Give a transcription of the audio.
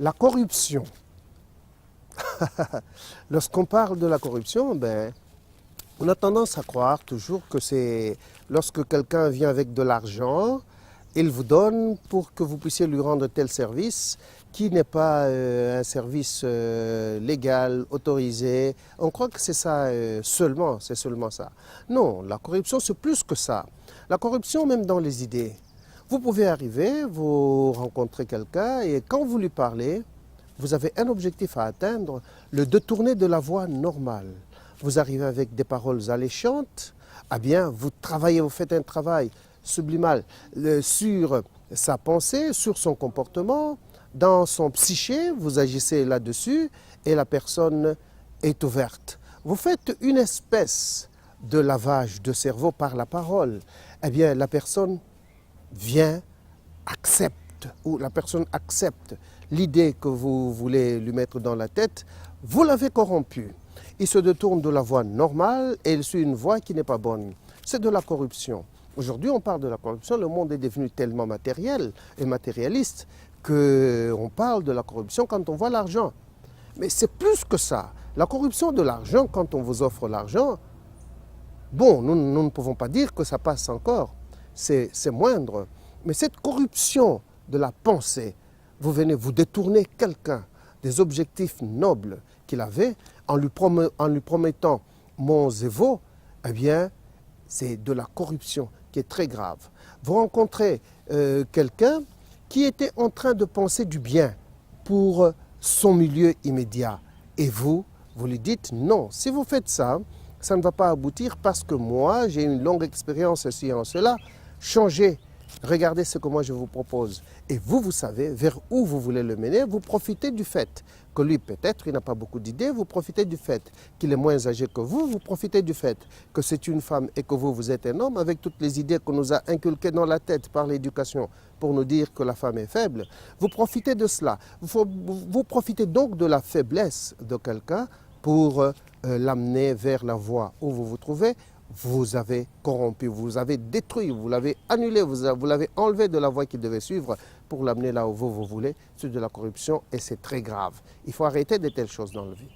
La corruption. Lorsqu'on parle de la corruption, on a tendance à croire toujours que c'est lorsque quelqu'un vient avec de l'argent, il vous donne pour que vous puissiez lui rendre tel service qui n'est pas un service légal, autorisé. On croit que c'est ça seulement, c'est seulement ça. Non, la corruption c'est plus que ça. La corruption même dans les idées. Vous pouvez arriver, vous rencontrez quelqu'un et quand vous lui parlez, vous avez un objectif à atteindre, le détourner de la voie normale. Vous arrivez avec des paroles alléchantes, eh bien, vous travaillez, vous faites un travail sublimal sur sa pensée, sur son comportement, dans son psyché, vous agissez là-dessus et la personne est ouverte. Vous faites une espèce de lavage de cerveau par la parole. Eh bien, la personne vient, accepte, ou la personne accepte l'idée que vous voulez lui mettre dans la tête, vous l'avez corrompu. Il se détourne de la voie normale et il suit une voie qui n'est pas bonne. C'est de la corruption. Aujourd'hui, on parle de la corruption, le monde est devenu tellement matériel et matérialiste qu'on parle de la corruption quand on voit l'argent. Mais c'est plus que ça. La corruption de l'argent, quand on vous offre l'argent, bon, nous ne pouvons pas dire que ça passe encore. C'est moindre. Mais cette corruption de la pensée, vous venez vous détourner quelqu'un des objectifs nobles qu'il avait en lui promettant monts et veaux, eh bien, c'est de la corruption qui est très grave. Vous rencontrez quelqu'un qui était en train de penser du bien pour son milieu immédiat. Et vous lui dites non, si vous faites ça, ça ne va pas aboutir parce que moi, j'ai une longue expérience ici en cela. Changez, regardez ce que moi je vous propose. Et vous savez vers où vous voulez le mener. Vous profitez du fait que lui, peut-être, il n'a pas beaucoup d'idées. Vous profitez du fait qu'il est moins âgé que vous. Vous profitez du fait que c'est une femme et que vous êtes un homme, avec toutes les idées qu'on nous a inculquées dans la tête par l'éducation pour nous dire que la femme est faible. Vous profitez de cela. Vous profitez donc de la faiblesse de quelqu'un pour l'amener vers la voie où vous vous trouvez. Vous avez corrompu, vous avez détruit, vous l'avez annulé, vous l'avez enlevé de la voie qu'il devait suivre pour l'amener là où vous voulez. C'est de la corruption et c'est très grave. Il faut arrêter de telles choses dans la vie.